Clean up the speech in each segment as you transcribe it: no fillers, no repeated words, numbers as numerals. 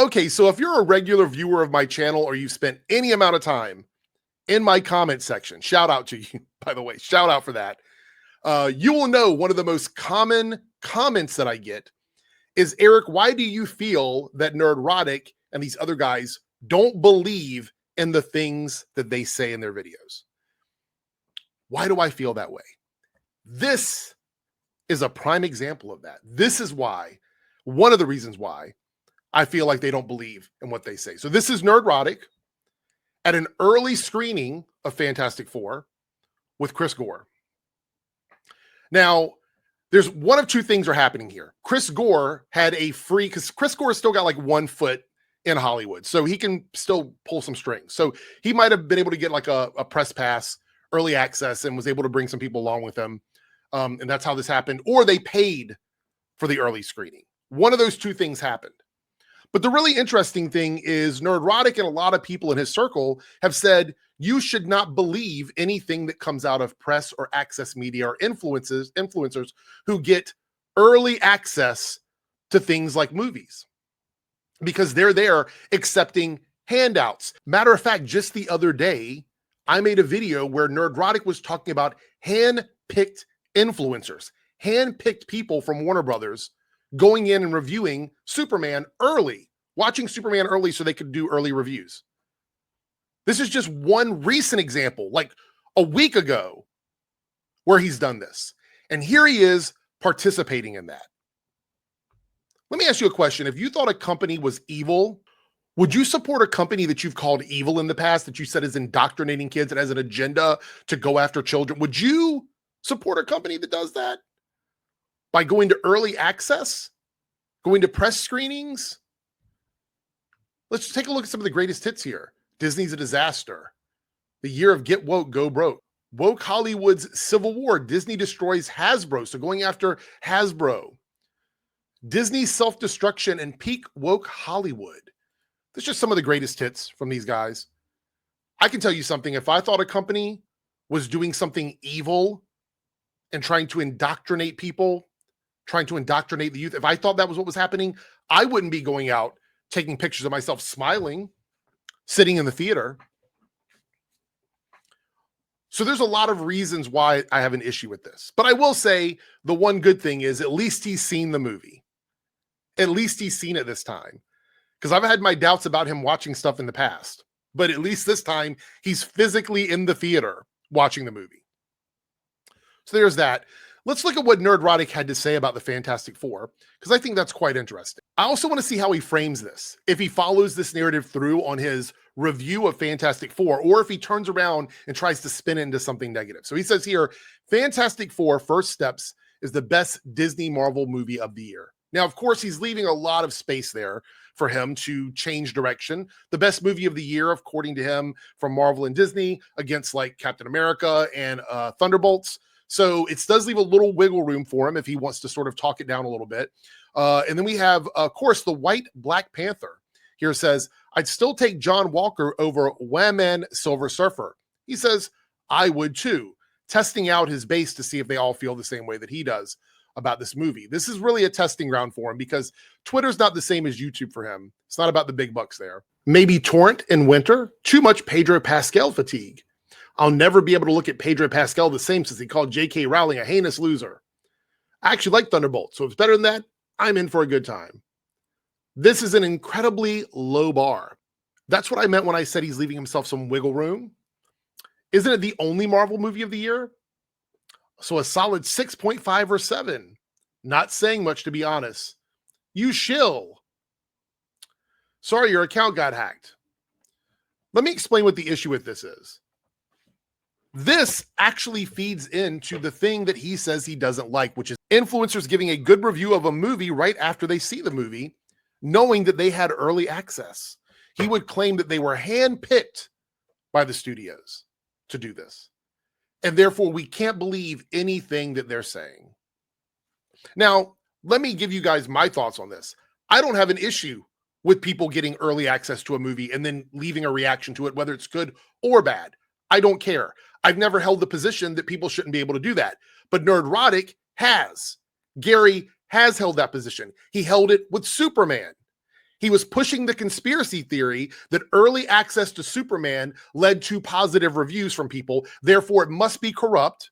Okay, so if you're a regular viewer of my channel or you've spent any amount of time in my comment section, shout out to you, by the way, shout out for that. You will know one of the most common comments that I get is, Eric, why do you feel that Nerdrotic and these other guys don't believe in the things that they say in their videos? Why do I feel that way? This is a prime example of that. This is why, one of the reasons why I feel like they don't believe in what they say. So this is Nerdrotic at an early screening of Fantastic Four with Chris Gore. Now, there's one of two things are happening here. Chris Gore had a free, because Chris Gore still got like 1 foot in Hollywood, so he can still pull some strings. So he might have been able to get like a press pass, early access, and was able to bring some people along with him. And that's how this happened. Or they paid for the early screening. One of those two things happened. But the really interesting thing is Nerdrotic and a lot of people in his circle have said, you should not believe anything that comes out of press or access media or influencers who get early access to things like movies, because they're there accepting handouts. Matter of fact, just the other day, I made a video where Nerdrotic was talking about hand-picked influencers, hand-picked people from Warner Brothers going in and reviewing Superman early, watching Superman early so they could do early reviews. This is just one recent example, like a week ago, where he's done this. And here he is participating in that. Let me ask you a question. If you thought a company was evil, would you support a company that you've called evil in the past, that you said is indoctrinating kids and has an agenda to go after children? Would you support a company that does that? By going to early access, going to press screenings? Let's take a look at some of the greatest hits here. Disney's a disaster. The year of Get Woke, Go Broke. Woke Hollywood's Civil War. Disney destroys Hasbro, so going after Hasbro. Disney's self-destruction and peak woke Hollywood. That's just some of the greatest hits from these guys. I can tell you something. If I thought a company was doing something evil and trying to indoctrinate people, trying to indoctrinate the youth, if I thought that was what was happening, I wouldn't be going out taking pictures of myself smiling, sitting in the theater. So there's a lot of reasons why I have an issue with this. But I will say the one good thing is at least he's seen the movie. At least he's seen it this time. Because I've had my doubts about him watching stuff in the past. But at least this time, he's physically in the theater watching the movie. So there's that. Let's look at what Nerdrotic had to say about the Fantastic Four, because I think that's quite interesting. I also want to see how he frames this. If he follows this narrative through on his review of Fantastic Four, or if he turns around and tries to spin it into something negative. So he says here, Fantastic Four First Steps is the best Disney Marvel movie of the year. Now, of course, he's leaving a lot of space there for him to change direction. The best movie of the year, according to him, from Marvel and Disney, against like Captain America and Thunderbolts. So it does leave a little wiggle room for him if he wants to sort of talk it down a little bit. And then we have, of course, the White Black Panther. Here says, I'd still take John Walker over Wham-Man Silver Surfer. He says, I would too, testing out his base to see if they all feel the same way that he does about this movie. This is really a testing ground for him because Twitter's not the same as YouTube for him. It's not about the big bucks there. Maybe Torrent in winter, too much Pedro Pascal fatigue. I'll never be able to look at Pedro Pascal the same since he called J.K. Rowling a heinous loser. I actually like Thunderbolt, so if it's better than that, I'm in for a good time. This is an incredibly low bar. That's what I meant when I said he's leaving himself some wiggle room. Isn't it the only Marvel movie of the year? So a solid 6.5 or 7. Not saying much, to be honest. You shill. Sorry, your account got hacked. Let me explain what the issue with this is. This actually feeds into the thing that he says he doesn't like, which is influencers giving a good review of a movie right after they see the movie, knowing that they had early access. He would claim that they were handpicked by the studios to do this. And therefore, we can't believe anything that they're saying. Now, let me give you guys my thoughts on this. I don't have an issue with people getting early access to a movie and then leaving a reaction to it, whether it's good or bad. I don't care. I've never held the position that people shouldn't be able to do that. But Nerdrotic has. Gary has held that position. He held it with Superman. He was pushing the conspiracy theory that early access to Superman led to positive reviews from people. Therefore, it must be corrupt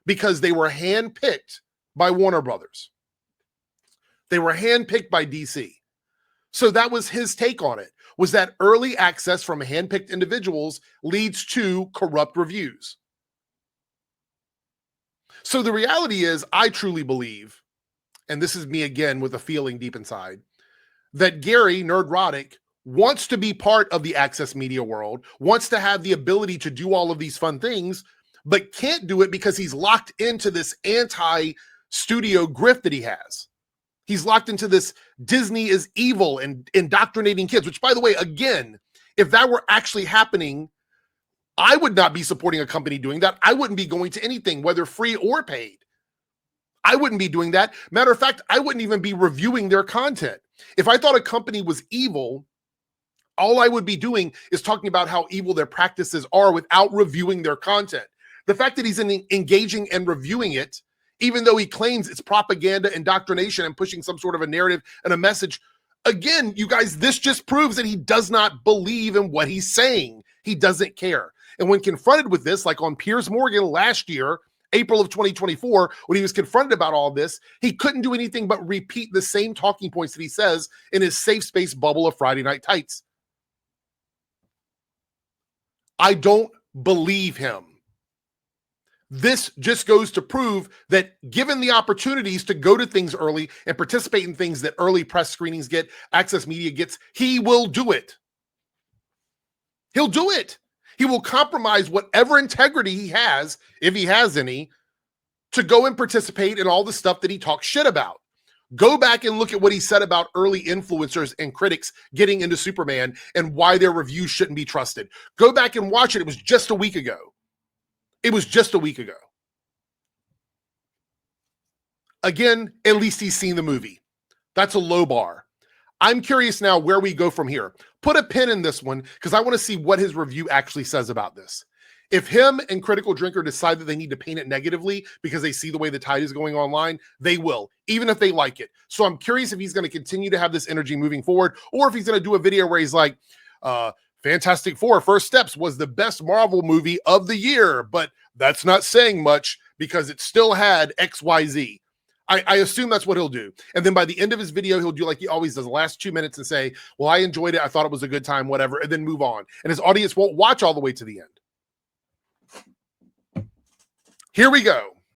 because they were handpicked by Warner Brothers. They were handpicked by DC. So that was his take on it, was that early access from handpicked individuals leads to corrupt reviews. So the reality is, I truly believe, and this is me again with a feeling deep inside, that Gary, Nerdrotic, wants to be part of the access media world, wants to have the ability to do all of these fun things, but can't do it because he's locked into this anti-studio grift that he has. He's locked into this Disney is evil and indoctrinating kids, which, by the way, again, if that were actually happening, I would not be supporting a company doing that. I wouldn't be going to anything, whether free or paid. I wouldn't be doing that. Matter of fact, I wouldn't even be reviewing their content. If I thought a company was evil, all I would be doing is talking about how evil their practices are without reviewing their content. The fact that he's engaging and reviewing it, even though he claims it's propaganda, indoctrination, and pushing some sort of a narrative and a message, again, you guys, this just proves that he does not believe in what he's saying. He doesn't care. And when confronted with this, like on Piers Morgan last year, April of 2024, when he was confronted about all this, he couldn't do anything but repeat the same talking points that he says in his safe space bubble of Friday Night Tights. I don't believe him. This just goes to prove that given the opportunities to go to things early and participate in things that early press screenings get, access media gets, he will do it. He'll do it. He will compromise whatever integrity he has, if he has any, to go and participate in all the stuff that he talks shit about. Go back and look at what he said about early influencers and critics getting into Superman and why their reviews shouldn't be trusted. Go back and watch it. It was just a week ago. It was just a week ago. Again, at least he's seen the movie. That's a low bar. I'm curious now where we go from here. Put a pin in this one because I want to see what his review actually says about this. If him and Critical Drinker decide that they need to paint it negatively because they see the way the tide is going online, they will, even if they like it. So I'm curious if he's going to continue to have this energy moving forward, or if he's going to do a video where he's like, Fantastic Four: First Steps was the best Marvel movie of the year, but that's not saying much because it still had XYZ. I assume that's what he'll do. And then by the end of his video, he'll do like he always does, the last 2 minutes, and say, well, I enjoyed it. I thought it was a good time, whatever, and then move on. And his audience won't watch all the way to the end. Here we go.